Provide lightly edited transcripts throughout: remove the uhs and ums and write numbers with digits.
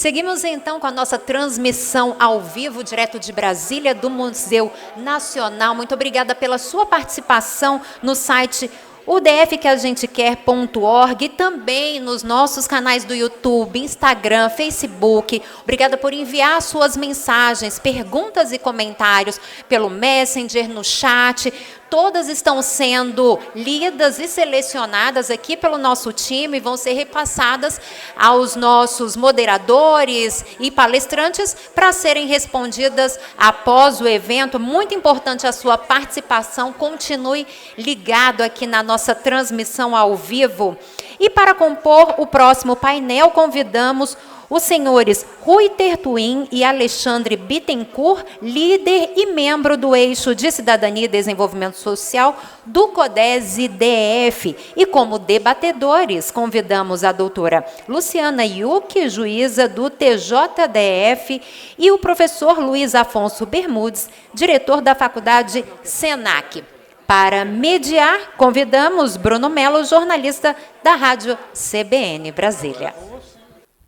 Seguimos então com a nossa transmissão ao vivo, direto de Brasília, do Museu Nacional. Muito obrigada pela sua participação no site udfqueagentequer.org e também nos nossos canais do YouTube, Instagram, Facebook. Obrigada por enviar suas mensagens, perguntas e comentários pelo Messenger, no chat. Todas estão sendo lidas e selecionadas aqui pelo nosso time e vão ser repassadas aos nossos moderadores e palestrantes para serem respondidas após o evento. Muito importante a sua participação. Continue ligado aqui na nossa transmissão ao vivo. E para compor o próximo painel, convidamos os senhores Rui Tertuim e Alexandre Bittencourt, líder e membro do Eixo de Cidadania e Desenvolvimento Social do CODES-DF. E como debatedores, convidamos a doutora Luciana Yucchi, juíza do TJDF, e o professor Luiz Afonso Bermudes, diretor da Faculdade SENAC. Para mediar, convidamos Bruno Melo, jornalista da Rádio CBN Brasília.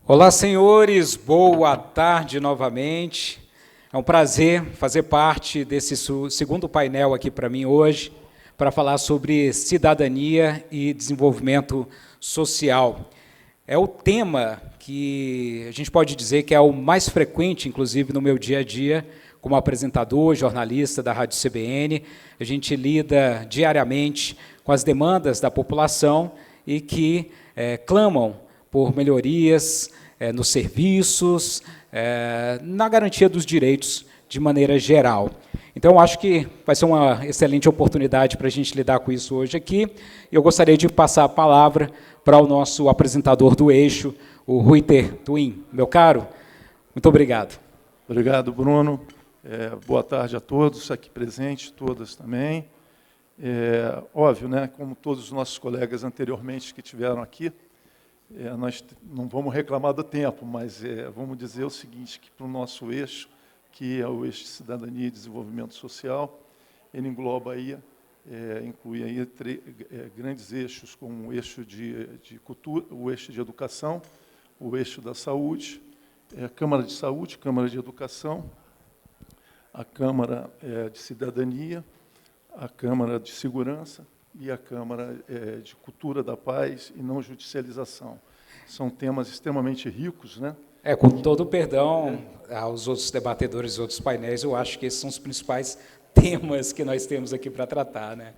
Olá, senhores, boa tarde novamente. É um prazer fazer parte desse segundo painel aqui para mim hoje, para falar sobre cidadania e desenvolvimento social. É o tema que a gente pode dizer que é o mais frequente, inclusive, no meu dia a dia, como apresentador, jornalista da Rádio CBN. A gente lida diariamente com as demandas da população e que clamam por melhorias nos serviços, na garantia dos direitos de maneira geral. Então, acho que vai ser uma excelente oportunidade para a gente lidar com isso hoje aqui. Eu gostaria de passar a palavra para o nosso apresentador do Eixo, o Rui Tertuim. Meu caro, muito obrigado. Obrigado, Bruno. Boa tarde a todos aqui presentes, todas também. Óbvio, né, como todos os nossos colegas anteriormente que estiveram aqui, nós não vamos reclamar do tempo, mas vamos dizer o seguinte, que para o nosso eixo, que é o eixo de cidadania e desenvolvimento social, ele engloba aí, inclui aí grandes eixos, como o eixo de cultura, o eixo de educação, o eixo da saúde, a Câmara de Saúde, Câmara de Educação, a Câmara de Cidadania, a Câmara de Segurança, e a Câmara de Cultura da Paz e Não Judicialização. São temas extremamente ricos, né? Com todo o perdão aos outros debatedores e outros painéis, eu acho que esses são os principais temas que nós temos aqui para tratar, né?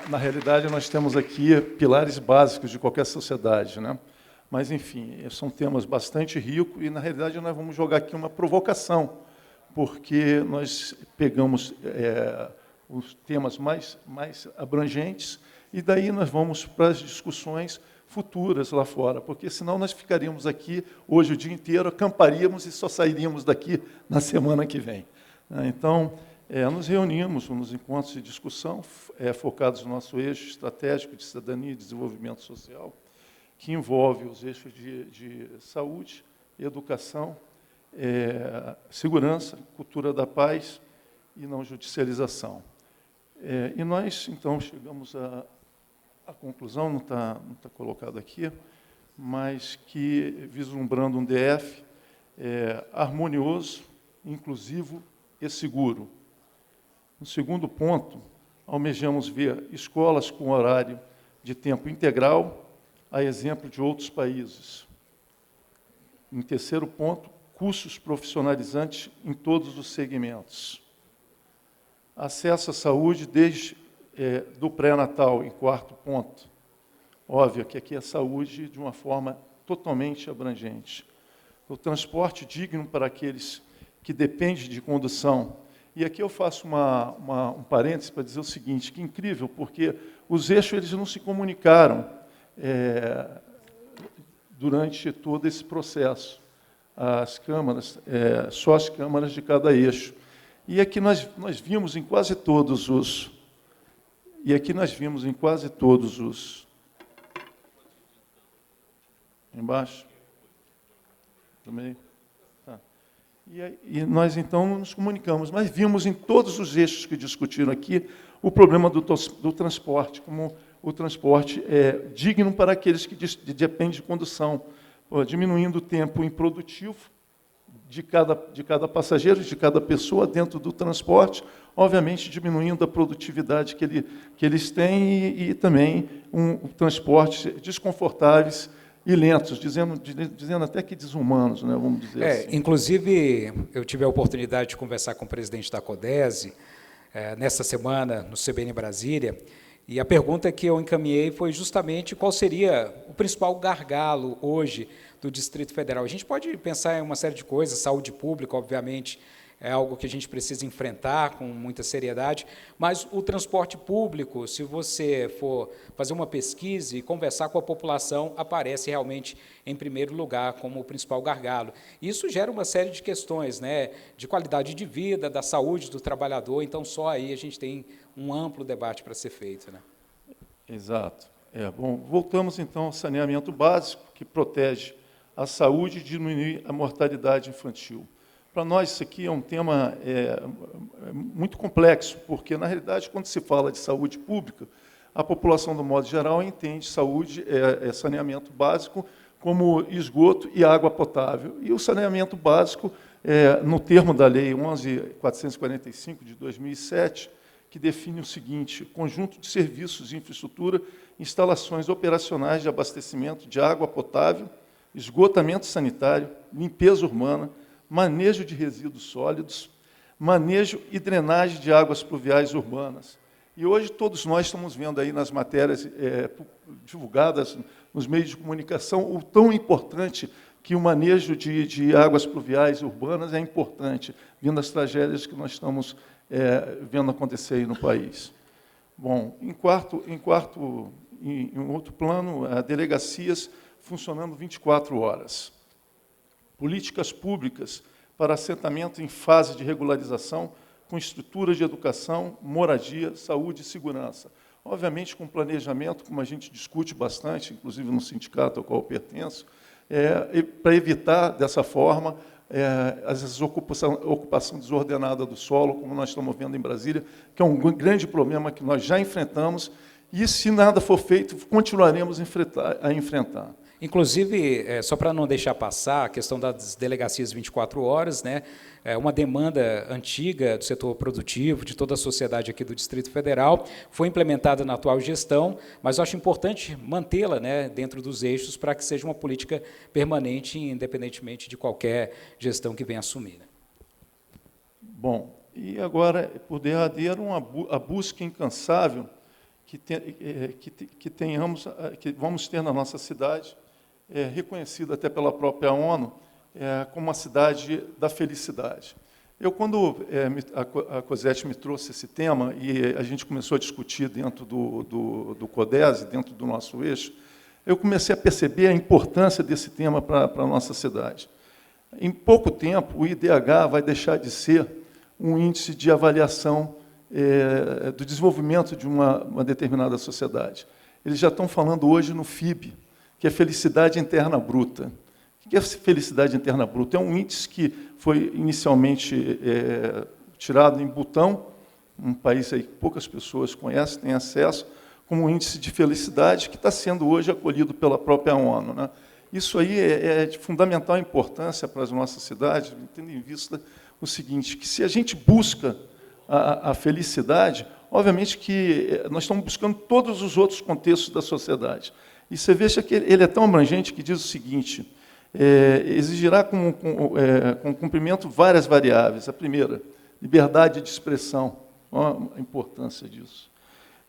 Na realidade, nós temos aqui pilares básicos de qualquer sociedade, né? Mas, enfim, são temas bastante ricos e, na realidade, nós vamos jogar aqui uma provocação, porque nós pegamos os temas mais abrangentes, e daí nós vamos para as discussões futuras lá fora, porque senão nós ficaríamos aqui hoje o dia inteiro, acamparíamos e só sairíamos daqui na semana que vem. Então, nos reunimos nos encontros de discussão, focados no nosso eixo estratégico de cidadania e desenvolvimento social, que envolve os eixos de saúde, educação, segurança, cultura da paz e não judicialização. E nós, então, chegamos à conclusão, não está colocado aqui, mas que, vislumbrando um DF harmonioso, inclusivo e seguro. No segundo ponto, almejamos ver escolas com horário de tempo integral, a exemplo de outros países. Em terceiro ponto, cursos profissionalizantes em todos os segmentos. Acesso à saúde desde do pré-natal, em quarto ponto. Óbvio que aqui é saúde de uma forma totalmente abrangente. O transporte digno para aqueles que dependem de condução. E aqui eu faço um parêntese para dizer o seguinte, que incrível, porque os eixos eles não se comunicaram durante todo esse processo. As câmaras, só as câmaras de cada eixo. E aqui nós vimos em quase todos os... Embaixo? Também? Tá. E nós, então, nos comunicamos, mas vimos em todos os eixos que discutiram aqui o problema do transporte como o transporte digno para aqueles que dependem de condução, diminuindo o tempo improdutivo de cada passageiro, de cada pessoa dentro do transporte, obviamente diminuindo a produtividade que eles têm e também transportes desconfortáveis e lentos, dizendo até que desumanos, né, vamos dizer assim. Inclusive, eu tive a oportunidade de conversar com o presidente da CODESE, nesta semana, no CBN Brasília, e a pergunta que eu encaminhei foi justamente qual seria o principal gargalo hoje do Distrito Federal. A gente pode pensar em uma série de coisas, saúde pública, obviamente, é algo que a gente precisa enfrentar com muita seriedade, mas o transporte público, se você for fazer uma pesquisa e conversar com a população, aparece realmente em primeiro lugar como o principal gargalo. Isso gera uma série de questões, né, de qualidade de vida, da saúde do trabalhador, então só aí a gente tem um amplo debate para ser feito, né? Exato. Bom, voltamos então ao saneamento básico, que protege a saúde e diminui a mortalidade infantil. Para nós, isso aqui é um tema muito complexo, porque, na realidade, quando se fala de saúde pública, a população, do modo geral, entende saúde, saneamento básico, como esgoto e água potável. E o saneamento básico, no termo da Lei 11.445, de 2007, que define o seguinte: conjunto de serviços de infraestrutura, instalações operacionais de abastecimento de água potável, esgotamento sanitário, limpeza urbana, manejo de resíduos sólidos, manejo e drenagem de águas pluviais urbanas. E hoje todos nós estamos vendo aí nas matérias divulgadas nos meios de comunicação o tão importante que o manejo de águas pluviais urbanas é importante, vindo as tragédias que nós estamos vendo acontecer aí no país. Bom, em outro plano, delegacias funcionando 24 horas. Políticas públicas para assentamento em fase de regularização, com estruturas de educação, moradia, saúde e segurança. Obviamente, com planejamento, como a gente discute bastante, inclusive no sindicato ao qual eu pertenço, para evitar, dessa forma, ocupação desordenada do solo, como nós estamos vendo em Brasília, que é um grande problema que nós já enfrentamos, e, se nada for feito, continuaremos a enfrentar. Inclusive, só para não deixar passar, a questão das delegacias 24 horas, né, é uma demanda antiga do setor produtivo, de toda a sociedade aqui do Distrito Federal, foi implementada na atual gestão, mas eu acho importante mantê-la, né, dentro dos eixos para que seja uma política permanente, independentemente de qualquer gestão que venha assumir. Né? Bom, e agora, por derradeiro, a busca incansável que vamos ter na nossa cidade, reconhecida até pela própria ONU, como a cidade da felicidade. Quando a COSET me trouxe esse tema e a gente começou a discutir dentro do CODESE, dentro do nosso eixo, eu comecei a perceber a importância desse tema para a nossa cidade. Em pouco tempo, o IDH vai deixar de ser um índice de avaliação do desenvolvimento de uma determinada sociedade. Eles já estão falando hoje no FIB, que é Felicidade Interna Bruta. O que é Felicidade Interna Bruta? É um índice que foi inicialmente tirado em Butão, um país aí que poucas pessoas conhecem, têm acesso, como um índice de felicidade que está sendo hoje acolhido pela própria ONU. Né? Isso aí é de fundamental importância para as nossas cidades, tendo em vista o seguinte, que se a gente busca a felicidade, obviamente que nós estamos buscando todos os outros contextos da sociedade. E você veja que ele é tão abrangente que diz o seguinte: exigirá com cumprimento várias variáveis. A primeira, liberdade de expressão. Olha a importância disso.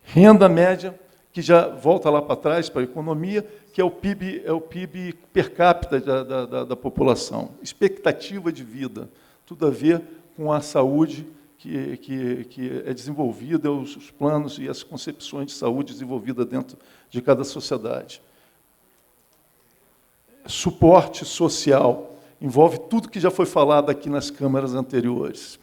Renda média, que já volta lá para trás, para a economia, que é o PIB per capita da população. Expectativa de vida, tudo a ver com a saúde que é desenvolvida, os planos e as concepções de saúde desenvolvidas dentro de cada sociedade. Suporte social, envolve tudo que já foi falado aqui nas câmaras anteriores.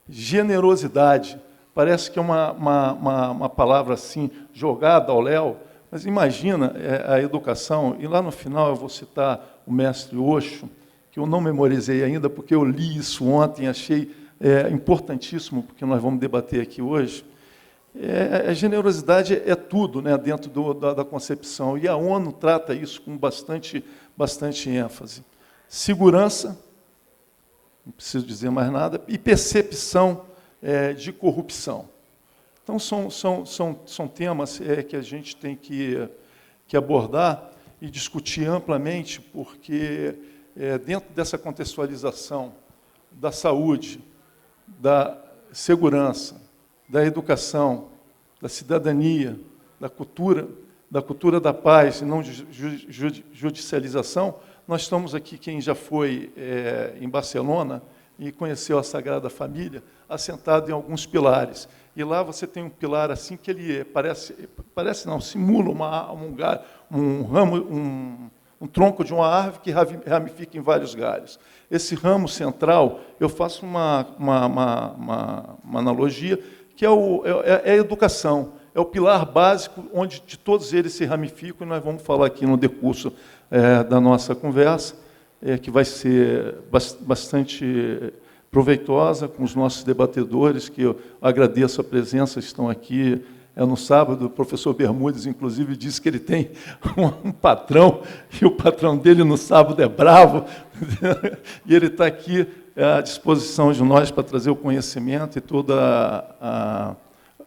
Generosidade, parece que é uma palavra assim, jogada ao léu, mas imagina a educação, e lá no final eu vou citar o mestre Osho, que eu não memorizei ainda, porque eu li isso ontem, achei importantíssimo, porque nós vamos debater aqui hoje. A generosidade é tudo, né, dentro da concepção, e a ONU trata isso com bastante ênfase. Segurança, não preciso dizer mais nada, e percepção de corrupção. Então, são temas que a gente tem que abordar e discutir amplamente, porque dentro dessa contextualização da saúde, da segurança, da educação, da cidadania, da cultura da paz e não judicialização, nós estamos aqui, quem já foi em Barcelona e conheceu a Sagrada Família, assentado em alguns pilares. E lá você tem um pilar assim que ele simula um tronco de uma árvore que ramifica em vários galhos. Esse ramo central, eu faço uma analogia, que é a educação, é o pilar básico onde de todos eles se ramificam, e nós vamos falar aqui no decurso da nossa conversa, que vai ser bastante proveitosa com os nossos debatedores, que eu agradeço a presença, estão aqui. No sábado, o professor Bermudes, inclusive, disse que ele tem um patrão, e o patrão dele no sábado é bravo, e ele está aqui à disposição de nós para trazer o conhecimento e toda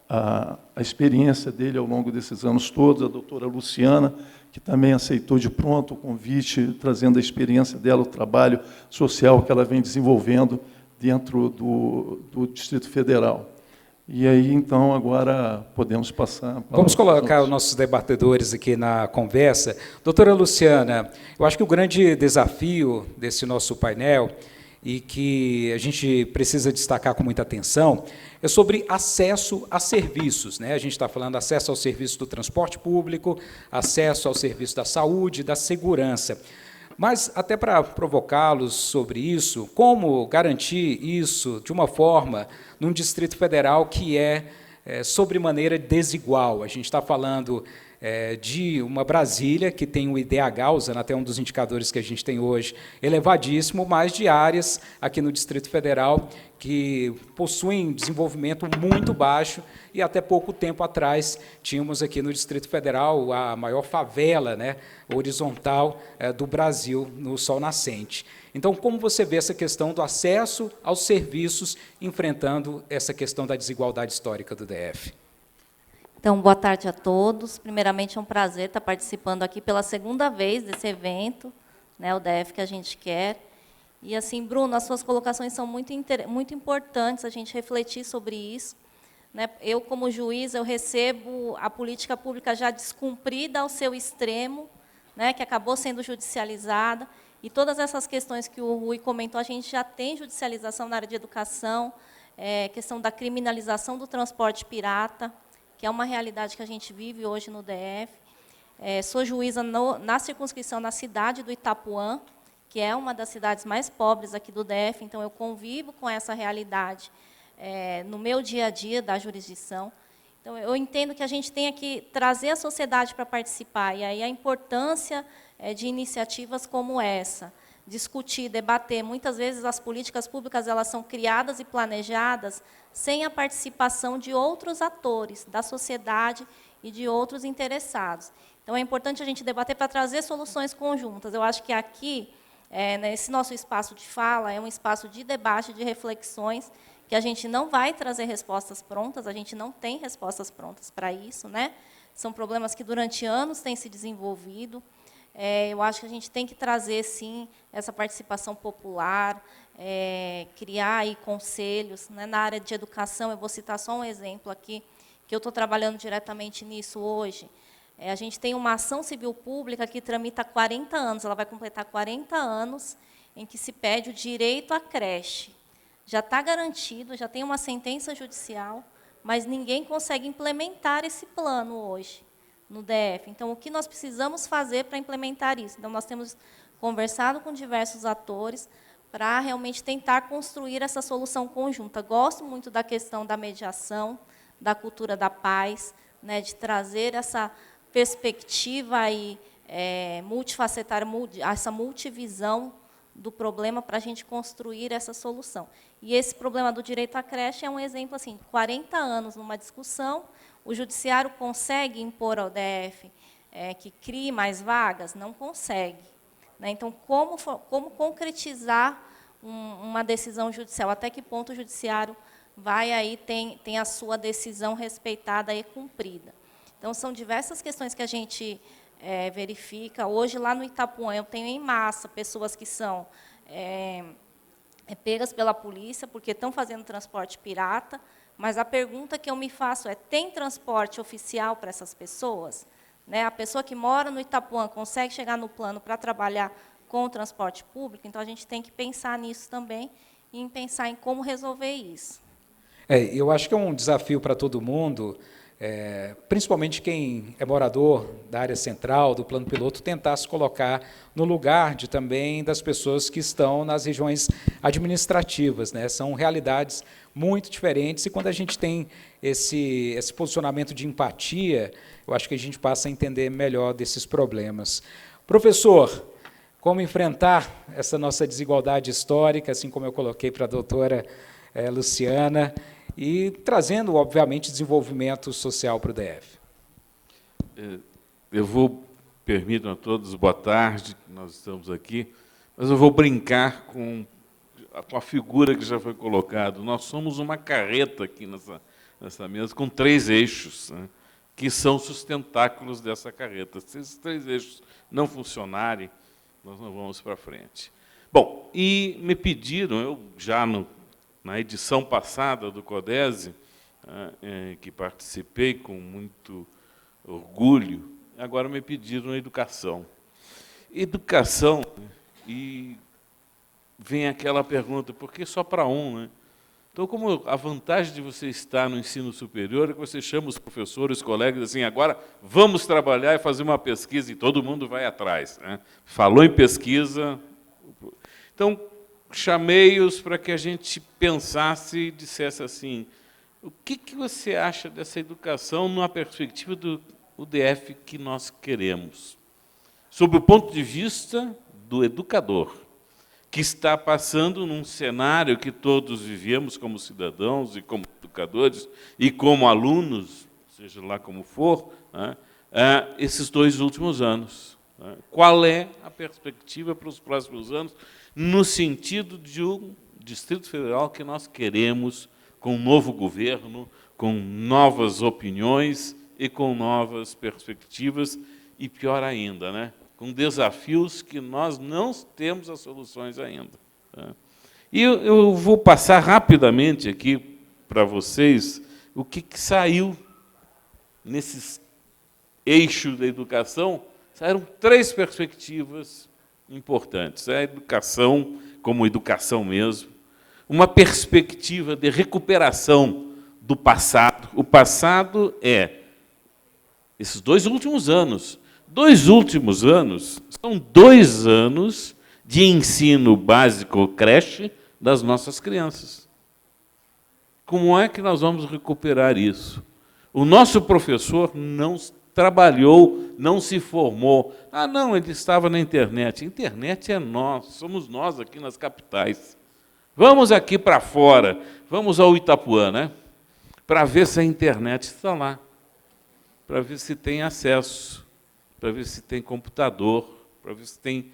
a experiência dele ao longo desses anos todos. A doutora Luciana, que também aceitou de pronto o convite, trazendo a experiência dela, o trabalho social que ela vem desenvolvendo dentro do Distrito Federal. E aí, então, agora podemos passar... Vamos colocar os nossos debatedores aqui na conversa. Doutora Luciana, eu acho que o grande desafio desse nosso painel, e que a gente precisa destacar com muita atenção, é sobre acesso a serviços, né? A gente está falando acesso ao serviço do transporte público, acesso ao serviço da saúde, da segurança. Mas, até para provocá-los sobre isso, como garantir isso de uma forma num Distrito Federal que é sobremaneira desigual? A gente está falando de uma Brasília que tem o IDH, usando até um dos indicadores que a gente tem hoje, elevadíssimo, mas de áreas aqui no Distrito Federal que possuem desenvolvimento muito baixo, e até pouco tempo atrás tínhamos aqui no Distrito Federal a maior favela, né, horizontal do Brasil, no Sol Nascente. Então, como você vê essa questão do acesso aos serviços, enfrentando essa questão da desigualdade histórica do DF? Então, boa tarde a todos. Primeiramente, é um prazer estar participando aqui pela segunda vez desse evento, né, o DF que a gente quer. E, assim, Bruno, as suas colocações são muito importantes, a gente refletir sobre isso. Né? Eu, como juiz, eu recebo a política pública já descumprida ao seu extremo, né, que acabou sendo judicializada, e todas essas questões que o Rui comentou, a gente já tem judicialização na área de educação, questão da criminalização do transporte pirata, que é uma realidade que a gente vive hoje no DF. Sou juíza na circunscrição, na cidade do Itapuã, que é uma das cidades mais pobres aqui do DF, então eu convivo com essa realidade no meu dia a dia da jurisdição. Então, eu entendo que a gente tem que trazer a sociedade para participar, e aí a importância de iniciativas como essa, discutir, debater. Muitas vezes as políticas públicas elas são criadas e planejadas sem a participação de outros atores da sociedade e de outros interessados. Então, é importante a gente debater para trazer soluções conjuntas. Eu acho que aqui, nesse nosso espaço de fala, é um espaço de debate, de reflexões, que a gente não vai trazer respostas prontas, a gente não tem respostas prontas para isso, né? São problemas que durante anos têm se desenvolvido. Eu acho que a gente tem que trazer, sim, essa participação popular, criar aí conselhos, né? Na área de educação, eu vou citar só um exemplo aqui, que eu estou trabalhando diretamente nisso hoje. A gente tem uma ação civil pública que tramita há 40 anos, ela vai completar 40 anos, em que se pede o direito à creche. Já está garantido, já tem uma sentença judicial, mas ninguém consegue implementar esse plano hoje no DF. Então, o que nós precisamos fazer para implementar isso? Então, nós temos conversado com diversos atores para realmente tentar construir essa solução conjunta. Gosto muito da questão da mediação, da cultura da paz, né, de trazer essa perspectiva aí, multifacetária, essa multivisão do problema para a gente construir essa solução. E esse problema do direito à creche é um exemplo, assim, 40 anos numa discussão, o judiciário consegue impor ao DF que crie mais vagas? Não consegue. Né? Então, como concretizar uma decisão judicial? Até que ponto o judiciário vai aí, tem a sua decisão respeitada e cumprida? Então, são diversas questões que a gente verifica. Hoje, lá no Itapuã, eu tenho em massa pessoas que são pegas pela polícia porque estão fazendo transporte pirata, mas a pergunta que eu me faço é, tem transporte oficial para essas pessoas? Né? A pessoa que mora no Itapuã consegue chegar no plano para trabalhar com o transporte público? Então, a gente tem que pensar nisso também e pensar em como resolver isso. Eu acho que é um desafio para todo mundo, principalmente quem é morador da área central, do plano piloto, tentar se colocar no lugar também das pessoas que estão nas regiões administrativas, né? São realidades muito diferentes, e quando a gente tem esse posicionamento de empatia, eu acho que a gente passa a entender melhor desses problemas. Professor, como enfrentar essa nossa desigualdade histórica, assim como eu coloquei para a doutora Luciana, e trazendo, obviamente, desenvolvimento social para o DF. Permitam a todos, boa tarde, nós estamos aqui, mas eu vou brincar com a figura que já foi colocada. Nós somos uma carreta aqui nessa mesa, com 3 eixos, né, que são sustentáculos dessa carreta. Se esses 3 eixos não funcionarem, nós não vamos para frente. Bom, e me pediram, eu já na edição passada do CODESE, que participei com muito orgulho, agora me pediram educação. Educação, e vem aquela pergunta, por que só para um? Né? Então, como a vantagem de você estar no ensino superior é que você chama os professores, os colegas, assim, agora vamos trabalhar e fazer uma pesquisa, e todo mundo vai atrás. Né? Falou em pesquisa. Então, chamei-os para que a gente pensasse e dissesse assim, o que você acha dessa educação numa perspectiva do DF que nós queremos? Sob o ponto de vista do educador, que está passando num cenário que todos vivemos como cidadãos e como educadores e como alunos, seja lá como for, né, esses 2 últimos anos. Né? Qual é a perspectiva para os próximos anos, no sentido de um Distrito Federal que nós queremos, com um novo governo, com novas opiniões e com novas perspectivas, e pior ainda, né, com desafios que nós não temos as soluções ainda. Tá? E eu vou passar rapidamente aqui para vocês o que saiu nesses eixos da educação. Saíram 3 perspectivas importantes. A educação, como educação mesmo, uma perspectiva de recuperação do passado. O passado esses 2 últimos anos. 2 últimos anos são 2 anos de ensino básico, creche, das nossas crianças. Como é que nós vamos recuperar isso? O nosso professor não trabalhou, não se formou. Ah, não, ele estava na internet. A internet é nós, somos nós aqui nas capitais. Vamos aqui para fora, vamos ao Itapuã, né? Para ver se a internet está lá, para ver se tem acesso, para ver se tem computador, para ver se tem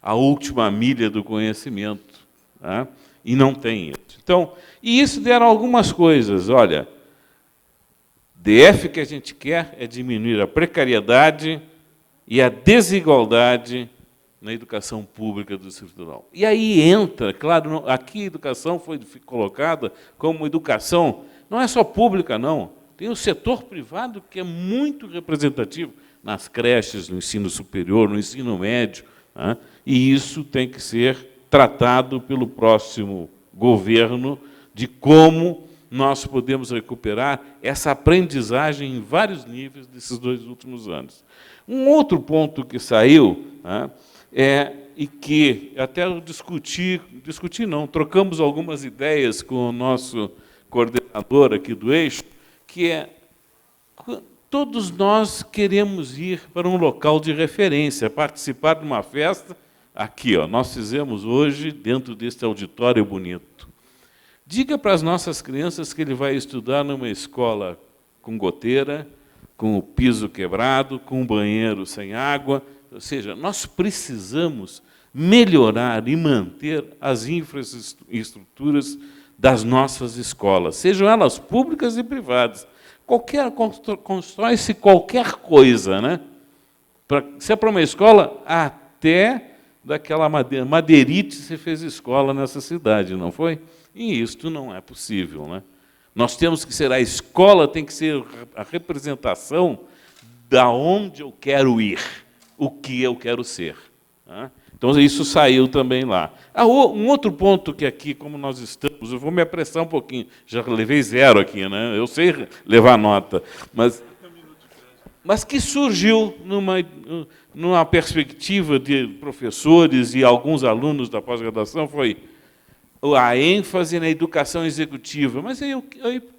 a última milha do conhecimento. Tá? E não tem isso. Então, e isso deram algumas coisas. Olha, DF que a gente quer é diminuir a precariedade e a desigualdade na educação pública do Distrito Federal. E aí entra, claro, aqui a educação foi colocada como educação, não é só pública, não. Tem o setor privado que é muito representativo nas creches, no ensino superior, no ensino médio, né? E isso tem que ser tratado pelo próximo governo, de como nós podemos recuperar essa aprendizagem em vários níveis desses 2 últimos anos. Um outro ponto que saiu, né, e que até trocamos algumas ideias com o nosso coordenador aqui do eixo, que todos nós queremos ir para um local de referência, participar de uma festa, aqui, ó, nós fizemos hoje, dentro deste auditório bonito. Diga para as nossas crianças que ele vai estudar numa escola com goteira, com o piso quebrado, com um banheiro sem água. Ou seja, nós precisamos melhorar e manter as infraestruturas das nossas escolas, sejam elas públicas e privadas. Constrói-se qualquer coisa, né? Se é para uma escola, até daquela madeirite se fez escola nessa cidade, não foi? E isto não é possível, né? Nós temos que ser, a escola tem que ser a representação da onde eu quero ir, o que eu quero ser. Né? Então, isso saiu também lá. Um outro ponto que aqui, como nós estamos, eu vou me apressar um pouquinho, já levei 0 aqui, né? Eu sei levar nota, mas que surgiu numa perspectiva de professores e alguns alunos da pós-graduação, foi a ênfase na educação executiva. Mas aí eu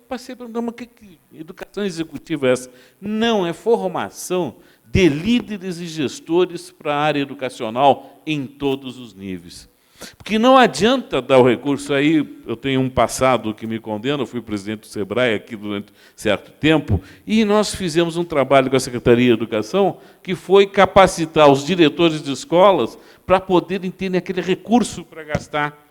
passei a perguntar, mas que educação executiva é essa? Não, é formação de líderes e gestores para a área educacional em todos os níveis. Porque não adianta dar o recurso aí, eu tenho um passado que me condena, eu fui presidente do SEBRAE aqui durante certo tempo, e nós fizemos um trabalho com a Secretaria de Educação, que foi capacitar os diretores de escolas para poderem ter aquele recurso para gastar.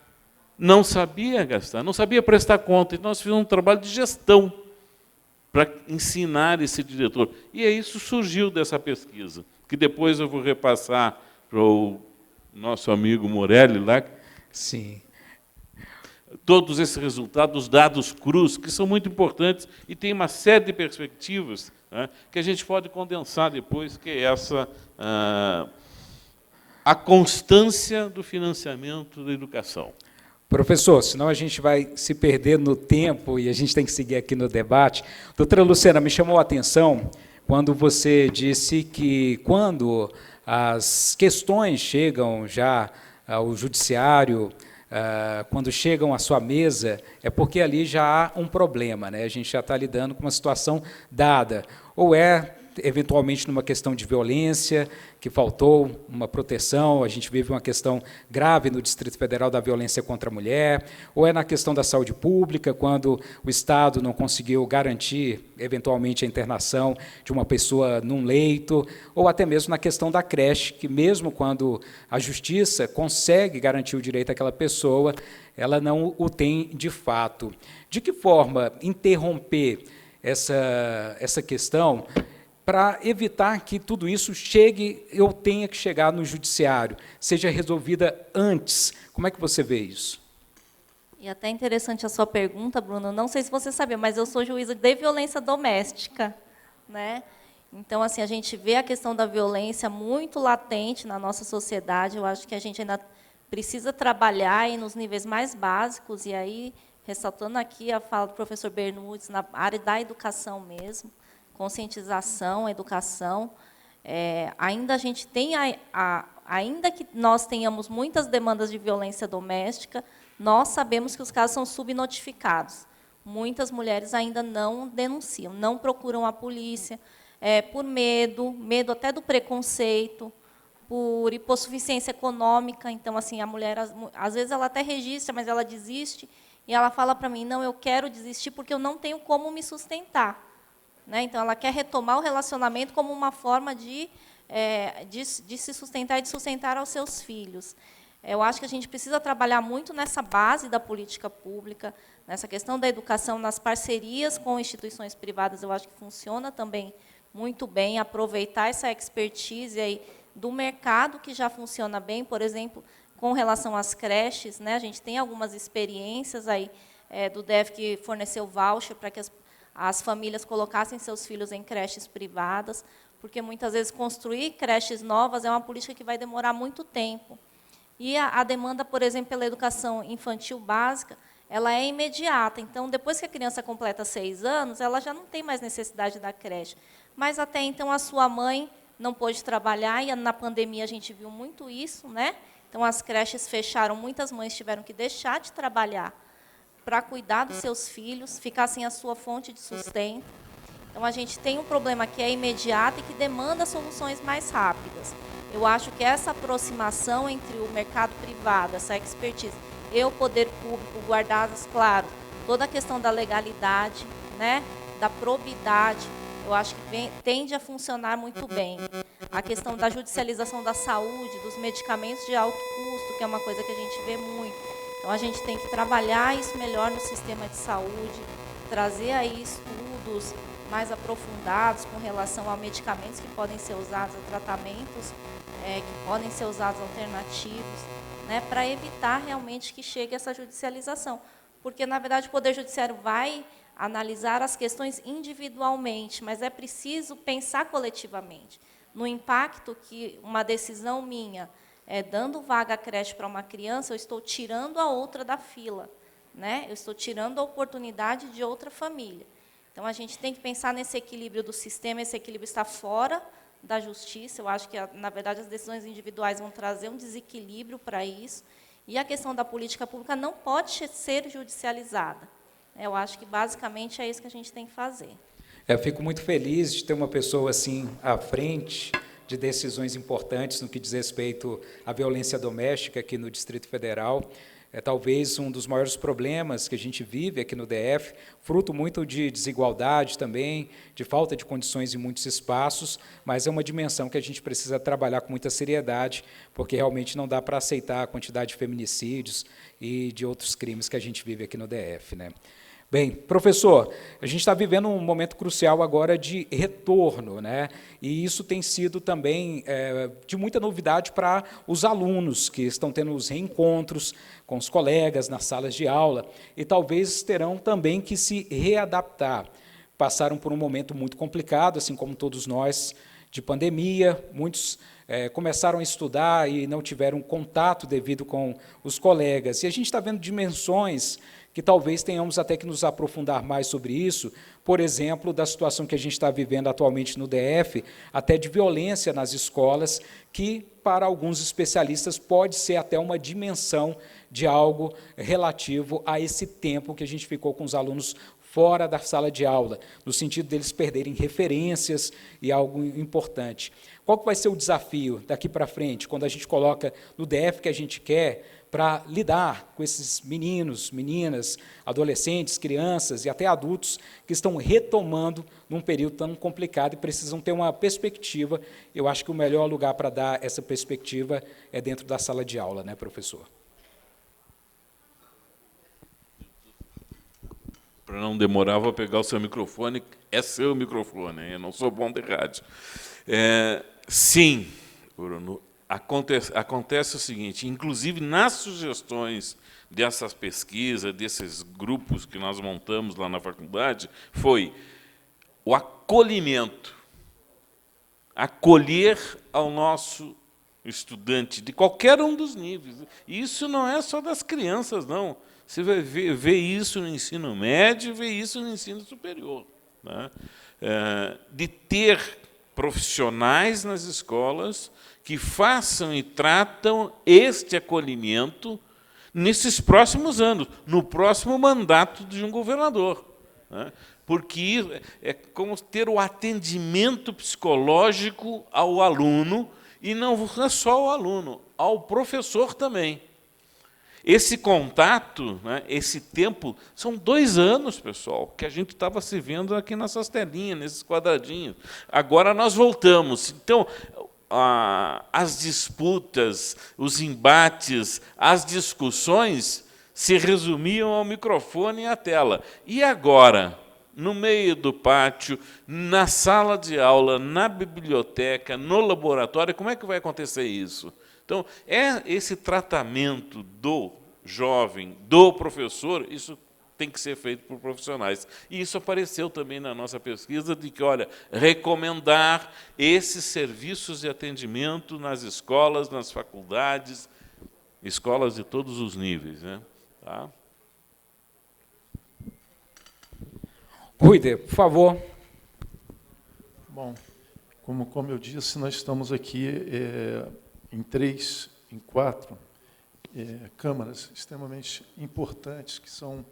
Não sabia gastar, não sabia prestar conta, e nós fizemos um trabalho de gestão para ensinar esse diretor. E isso surgiu dessa pesquisa, que depois eu vou repassar para o nosso amigo Morelli lá. Sim. Todos esses resultados, dados crus, que são muito importantes e tem uma série de perspectivas, né, que a gente pode condensar depois, que é essa a constância do financiamento da educação. Professor, senão a gente vai se perder no tempo e a gente tem que seguir aqui no debate. Doutora Luciana, me chamou a atenção quando você disse que quando as questões chegam já ao judiciário, quando chegam à sua mesa, é porque ali já há um problema, né? A gente já está lidando com uma situação dada. Ou é, eventualmente, numa questão de violência, que faltou uma proteção, a gente vive uma questão grave no Distrito Federal da violência contra a mulher, ou é na questão da saúde pública, quando o Estado não conseguiu garantir, eventualmente, a internação de uma pessoa num leito, ou até mesmo na questão da creche, que mesmo quando a Justiça consegue garantir o direito àquela pessoa, ela não o tem de fato. De que forma interromper essa questão para evitar que tudo isso chegue, eu tenha que chegar no judiciário, seja resolvida antes? Como é que você vê isso? E até interessante a sua pergunta, Bruno. Não sei se você sabia, mas eu sou juíza de violência doméstica, né? Então, assim, a gente vê a questão da violência muito latente na nossa sociedade. Eu acho que a gente ainda precisa trabalhar aí nos níveis mais básicos, e aí, ressaltando aqui a fala do professor Bernudes, na área da educação mesmo, conscientização, educação. Ainda a gente tem, ainda que nós tenhamos muitas demandas de violência doméstica, nós sabemos que os casos são subnotificados. Muitas mulheres ainda não denunciam, não procuram a polícia, por medo até do preconceito, por hipossuficiência econômica. Então, assim, a mulher, às vezes, ela até registra, mas ela desiste, e ela fala para mim, não, eu quero desistir porque eu não tenho como me sustentar. Né? Então, ela quer retomar o relacionamento como uma forma de se sustentar e de sustentar aos seus filhos. Eu acho que a gente precisa trabalhar muito nessa base da política pública, nessa questão da educação, nas parcerias com instituições privadas. Eu acho que funciona também muito bem, aproveitar essa expertise aí do mercado que já funciona bem, por exemplo, com relação às creches, né? A gente tem algumas experiências aí do DEF que forneceu voucher para que as famílias colocassem seus filhos em creches privadas, porque muitas vezes construir creches novas é uma política que vai demorar muito tempo. E a demanda, por exemplo, pela educação infantil básica, ela é imediata. Então, depois que a criança completa 6 anos, ela já não tem mais necessidade da creche. Mas, até então, a sua mãe não pôde trabalhar, e na pandemia a gente viu muito isso, né? Então, as creches fecharam, muitas mães tiveram que deixar de trabalhar para cuidar dos seus filhos, ficar sem a sua fonte de sustento. Então, a gente tem um problema que é imediato e que demanda soluções mais rápidas. Eu acho que essa aproximação entre o mercado privado, essa expertise, e o poder público, guardadas, claro, toda a questão da legalidade, né, da probidade, eu acho que tende a funcionar muito bem. A questão da judicialização da saúde, dos medicamentos de alto custo, que é uma coisa que a gente vê muito. Então, a gente tem que trabalhar isso melhor no sistema de saúde, trazer aí estudos mais aprofundados com relação a medicamentos que podem ser usados, a tratamentos que podem ser usados alternativos, né, para evitar realmente que chegue essa judicialização. Porque, na verdade, o Poder Judiciário vai analisar as questões individualmente, mas é preciso pensar coletivamente no impacto que uma decisão minha, dando vaga à creche para uma criança, eu estou tirando a outra da fila, né? Eu estou tirando a oportunidade de outra família. Então, a gente tem que pensar nesse equilíbrio do sistema, esse equilíbrio está fora da justiça. Eu acho que, na verdade, as decisões individuais vão trazer um desequilíbrio para isso, e a questão da política pública não pode ser judicializada. Eu acho que, basicamente, é isso que a gente tem que fazer. Eu fico muito feliz de ter uma pessoa assim à frente de decisões importantes no que diz respeito à violência doméstica aqui no Distrito Federal. É talvez um dos maiores problemas que a gente vive aqui no DF, fruto muito de desigualdade também, de falta de condições em muitos espaços, mas é uma dimensão que a gente precisa trabalhar com muita seriedade, porque realmente não dá para aceitar a quantidade de feminicídios e de outros crimes que a gente vive aqui no DF, né? Bem, professor, a gente está vivendo um momento crucial agora de retorno, né? E isso tem sido também de muita novidade para os alunos que estão tendo os reencontros com os colegas nas salas de aula e talvez terão também que se readaptar. Passaram por um momento muito complicado, assim como todos nós, de pandemia, muitos começaram a estudar e não tiveram contato devido com os colegas. E a gente está vendo dimensões que talvez tenhamos até que nos aprofundar mais sobre isso, por exemplo, da situação que a gente está vivendo atualmente no DF, até de violência nas escolas, que, para alguns especialistas, pode ser até uma dimensão de algo relativo a esse tempo que a gente ficou com os alunos fora da sala de aula, no sentido deles perderem referências e algo importante. Qual que vai ser o desafio daqui para frente, quando a gente coloca no DF que a gente quer, para lidar com esses meninos, meninas, adolescentes, crianças e até adultos que estão retomando num período tão complicado e precisam ter uma perspectiva? Eu acho que o melhor lugar para dar essa perspectiva é dentro da sala de aula, né, professor? Para não demorar, vou pegar o seu microfone. É seu microfone, hein? Eu não sou bom de rádio. Sim, Bruno. Acontece o seguinte, inclusive nas sugestões dessas pesquisas, desses grupos que nós montamos lá na faculdade, foi o acolhimento, acolher ao nosso estudante, de qualquer um dos níveis. E isso não é só das crianças, não. Você vai ver isso no ensino médio, ver isso no ensino superior, né? De ter profissionais nas escolas que façam e tratam este acolhimento nesses próximos anos, no próximo mandato de um governador, né? Porque é como ter o atendimento psicológico ao aluno, e não é só ao aluno, ao professor também. Esse contato, né, esse tempo, são 2 anos, pessoal, que a gente estava se vendo aqui nessas telinhas, nesses quadradinhos. Agora nós voltamos. Então, as disputas, os embates, as discussões se resumiam ao microfone e à tela. E agora, no meio do pátio, na sala de aula, na biblioteca, no laboratório, como é que vai acontecer isso? Então, esse tratamento do jovem, do professor, isso tem que ser feito por profissionais. E isso apareceu também na nossa pesquisa, de que, olha, recomendar esses serviços de atendimento nas escolas, nas faculdades, escolas de todos os níveis, né? Tá? Ruider, por favor. Bom, como eu disse, nós estamos aqui em 4 câmaras extremamente importantes, que são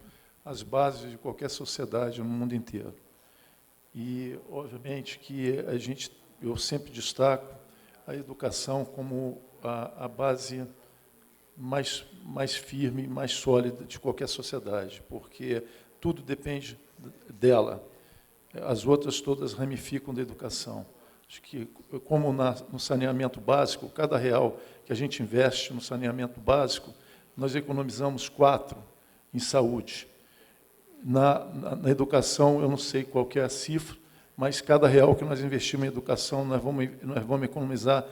as bases de qualquer sociedade no mundo inteiro. E, obviamente, que eu sempre destaco a educação como a base mais firme, mais sólida de qualquer sociedade, porque tudo depende dela. As outras todas ramificam da educação. Acho que, como no saneamento básico, cada real que a gente investe no saneamento básico, nós economizamos 4 em saúde. Na educação, eu não sei qual que é a cifra, mas cada real que nós investimos em educação, nós vamos economizar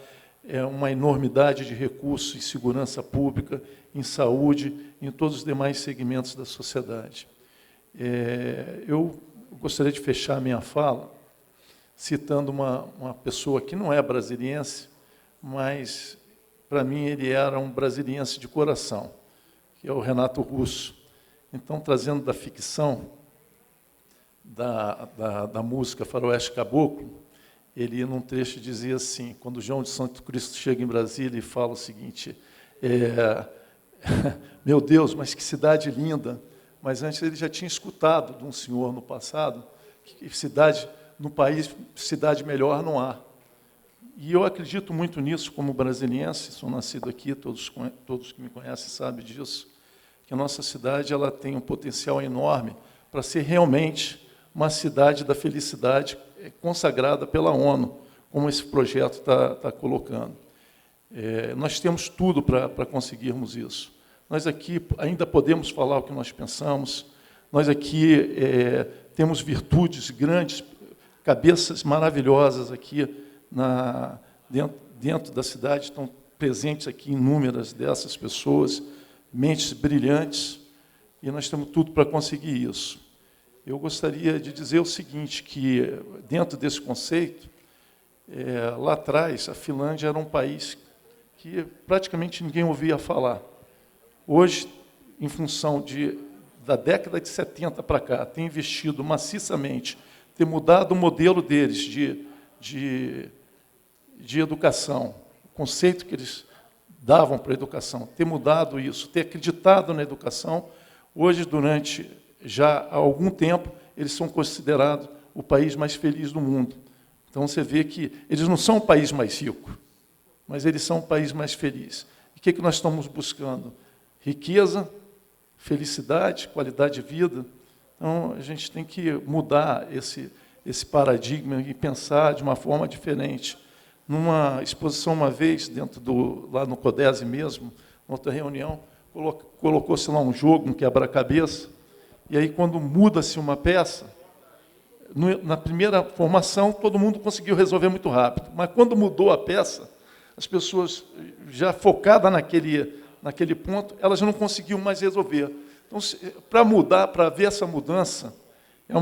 uma enormidade de recursos em segurança pública, em saúde, em todos os demais segmentos da sociedade. Eu gostaria de fechar a minha fala citando uma pessoa que não é brasiliense, mas, para mim, ele era um brasiliense de coração, que é o Renato Russo. Então, trazendo da ficção, da música Faroeste Caboclo, ele, num trecho, dizia assim, quando João de Santo Cristo chega em Brasília e fala o seguinte, meu Deus, mas que cidade linda, mas antes ele já tinha escutado de um senhor no passado, que no país, cidade melhor não há. E eu acredito muito nisso como brasiliense, sou nascido aqui, todos que me conhecem sabem disso, que a nossa cidade ela tem um potencial enorme para ser realmente uma cidade da felicidade consagrada pela ONU, como esse projeto está colocando. Nós temos tudo para conseguirmos isso. Nós aqui ainda podemos falar o que nós pensamos, nós aqui temos virtudes grandes, cabeças maravilhosas aqui dentro da cidade, estão presentes aqui inúmeras dessas pessoas, mentes brilhantes, e nós temos tudo para conseguir isso. Eu gostaria de dizer o seguinte, que dentro desse conceito, lá atrás, a Finlândia era um país que praticamente ninguém ouvia falar. Hoje, em função da década de 70 para cá, tem investido maciçamente, ter mudado o modelo deles de educação, o conceito que eles davam para a educação, ter mudado isso, ter acreditado na educação, hoje, durante já há algum tempo, eles são considerados o país mais feliz do mundo. Então, você vê que eles não são o país mais rico, mas eles são o país mais feliz. E o que nós estamos buscando? Riqueza, felicidade, qualidade de vida. Então, a gente tem que mudar esse paradigma e pensar de uma forma diferente. Numa exposição, uma vez, lá no CODESE mesmo, outra reunião, colocou-se lá um jogo, um quebra-cabeça, e aí, quando muda-se uma peça, na primeira formação, todo mundo conseguiu resolver muito rápido, mas quando mudou a peça, as pessoas, já focadas naquele ponto, elas não conseguiam mais resolver. Então, para mudar, para ver essa mudança, é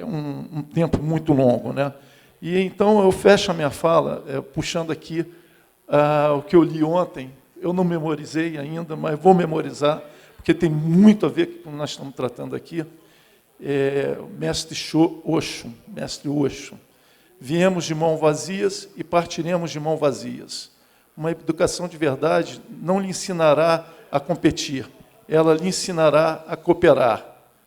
um tempo muito longo, né? E então eu fecho a minha fala, puxando aqui o que eu li ontem. Eu não memorizei ainda, mas vou memorizar, porque tem muito a ver com o que nós estamos tratando aqui. Mestre Osho. Viemos de mãos vazias e partiremos de mãos vazias. Uma educação de verdade não lhe ensinará a competir, ela lhe ensinará a cooperar,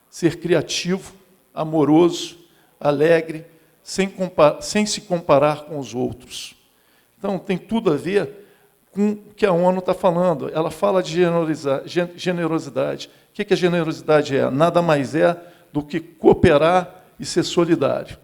ser criativo, amoroso, alegre, sem se comparar com os outros. Então, tem tudo a ver com o que a ONU está falando. Ela fala de generosidade. O que a generosidade é? Nada mais é do que cooperar e ser solidário.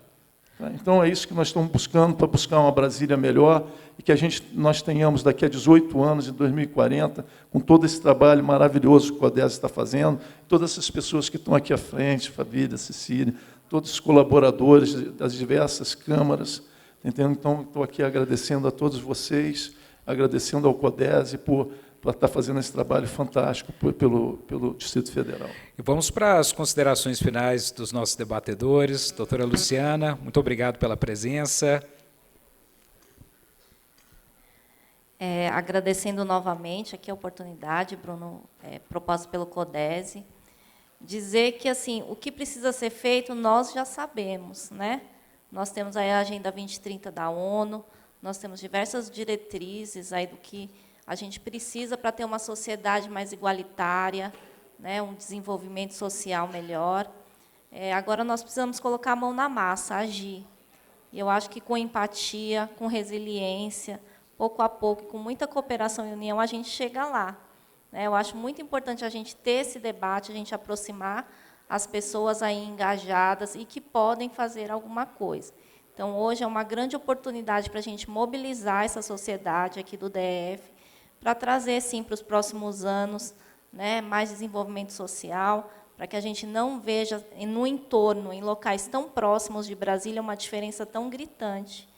Então, é isso que nós estamos buscando, para buscar uma Brasília melhor, e que nós tenhamos, daqui a 18 anos, em 2040, com todo esse trabalho maravilhoso que o CODESE está fazendo, todas essas pessoas que estão aqui à frente, Família, Cecília, todos os colaboradores das diversas câmaras, entendeu? Então, estou aqui agradecendo a todos vocês, agradecendo ao CODESE por estar fazendo esse trabalho fantástico pelo Distrito Federal. E vamos para as considerações finais dos nossos debatedores. Doutora Luciana, muito obrigado pela presença. Agradecendo novamente aqui a oportunidade, Bruno, proposta pelo CODESE, dizer que assim, o que precisa ser feito nós já sabemos, né? Nós temos aí a Agenda 2030 da ONU, nós temos diversas diretrizes aí do que a gente precisa para ter uma sociedade mais igualitária, né, um desenvolvimento social melhor. Agora nós precisamos colocar a mão na massa, agir. E eu acho que com empatia, com resiliência, pouco a pouco, com muita cooperação e união, a gente chega lá. Eu acho muito importante a gente ter esse debate, a gente aproximar as pessoas aí engajadas e que podem fazer alguma coisa. Então, hoje é uma grande oportunidade para a gente mobilizar essa sociedade aqui do DF, para trazer, sim, para os próximos anos, né, mais desenvolvimento social, para que a gente não veja no entorno, em locais tão próximos de Brasília, uma diferença tão gritante.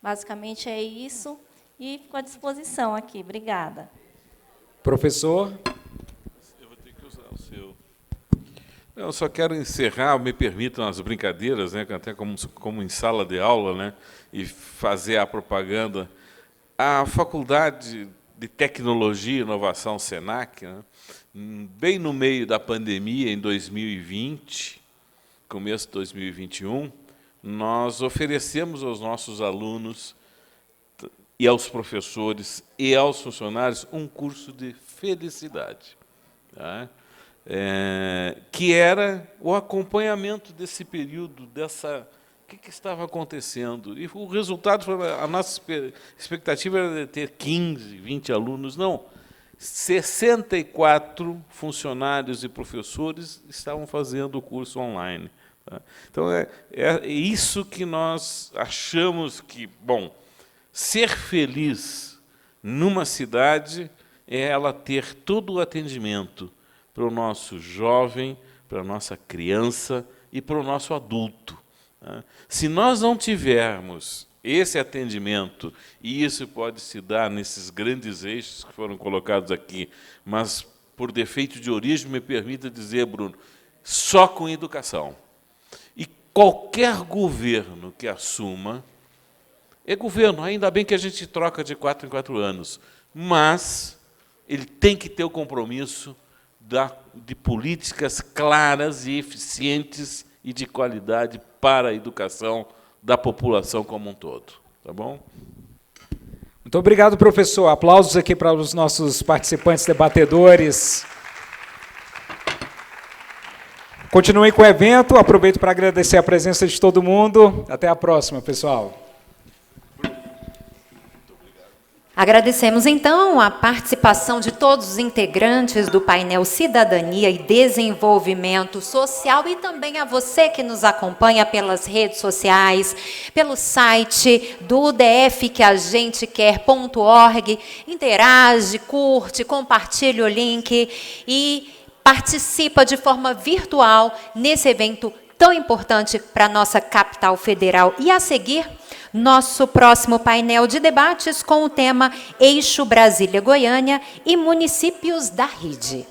Basicamente é isso, e fico à disposição aqui. Obrigada. Professor? Eu vou ter que usar o seu. Eu só quero encerrar, me permitam as brincadeiras, né, até como em sala de aula, né, e fazer a propaganda. A Faculdade de Tecnologia e Inovação Senac, né, bem no meio da pandemia, em 2020, começo de 2021, nós oferecemos aos nossos alunos e aos professores e aos funcionários um curso de felicidade, tá? Que era o acompanhamento desse período, o que estava acontecendo. E o resultado, a nossa expectativa era de ter 15, 20 alunos, não. 64 funcionários e professores estavam fazendo o curso online. Tá? Então, é isso que nós achamos que, bom, ser feliz numa cidade é ela ter todo o atendimento para o nosso jovem, para a nossa criança e para o nosso adulto. Tá? Se nós não tivermos esse atendimento, e isso pode se dar nesses grandes eixos que foram colocados aqui, mas, por defeito de origem, me permita dizer, Bruno, só com educação. E qualquer governo que assuma, é governo, ainda bem que a gente troca de 4 em 4 anos, mas ele tem que ter o compromisso de políticas claras e eficientes e de qualidade para a educação da população como um todo. Tá bom? Muito obrigado, professor. Aplausos aqui para os nossos participantes debatedores. Continuem com o evento. Aproveito para agradecer a presença de todo mundo. Até a próxima, pessoal. Agradecemos, então, a participação de todos os integrantes do painel Cidadania e Desenvolvimento Social e também a você que nos acompanha pelas redes sociais, pelo site do dfqueagentequer.org. Interage, curte, compartilha o link e participa de forma virtual nesse evento tão importante para a nossa capital federal. E a seguir, nosso próximo painel de debates com o tema Eixo Brasília-Goiânia e Municípios da Rede.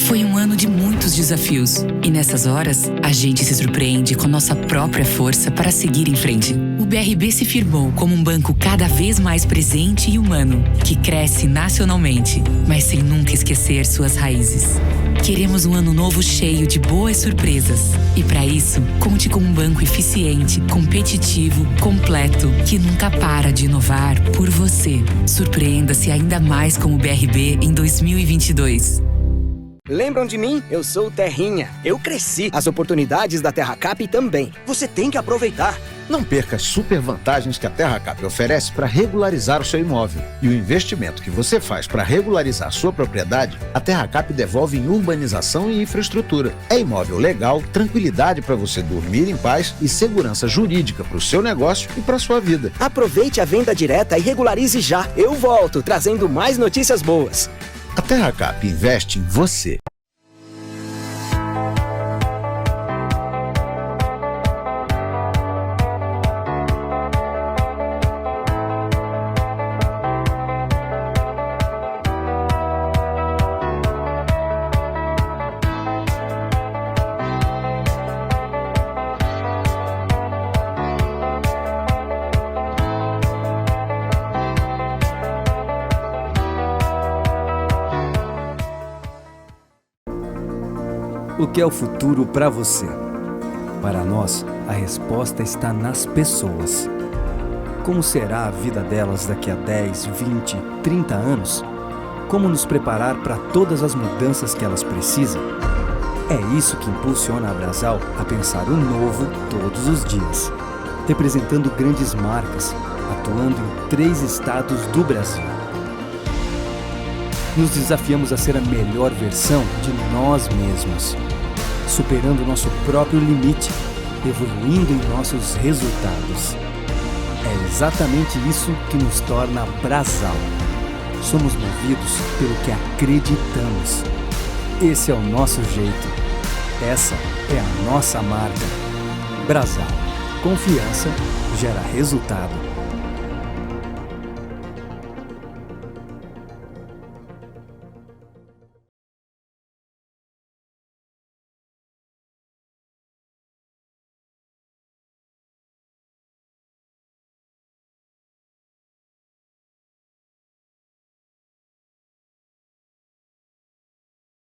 Foi um ano de muitos desafios e nessas horas a gente se surpreende com nossa própria força para seguir em frente. O BRB se firmou como um banco cada vez mais presente e humano, que cresce nacionalmente, mas sem nunca esquecer suas raízes. Queremos um ano novo cheio de boas surpresas e para isso, conte com um banco eficiente, competitivo, completo, que nunca para de inovar por você. Surpreenda-se ainda mais com o BRB em 2022. Lembram de mim? Eu sou o Terrinha. Eu cresci. As oportunidades da TerraCap também. Você tem que aproveitar. Não perca as super vantagens que a TerraCap oferece para regularizar o seu imóvel. E o investimento que você faz para regularizar sua propriedade, a TerraCap devolve em urbanização e infraestrutura. É imóvel legal, tranquilidade para você dormir em paz e segurança jurídica para o seu negócio e para a sua vida. Aproveite a venda direta e regularize já. Eu volto, trazendo mais notícias boas. A TerraCap investe em você. O que é o futuro para você? Para nós, a resposta está nas pessoas. Como será a vida delas daqui a 10, 20, 30 anos? Como nos preparar para todas as mudanças que elas precisam? É isso que impulsiona a Brasal a pensar o novo todos os dias, representando grandes marcas, atuando em 3 estados do Brasil. Nos desafiamos a ser a melhor versão de nós mesmos, superando nosso próprio limite, evoluindo em nossos resultados. É exatamente isso que nos torna Brasal. Somos movidos pelo que acreditamos. Esse é o nosso jeito. Essa é a nossa marca. Brasal. Confiança gera resultado.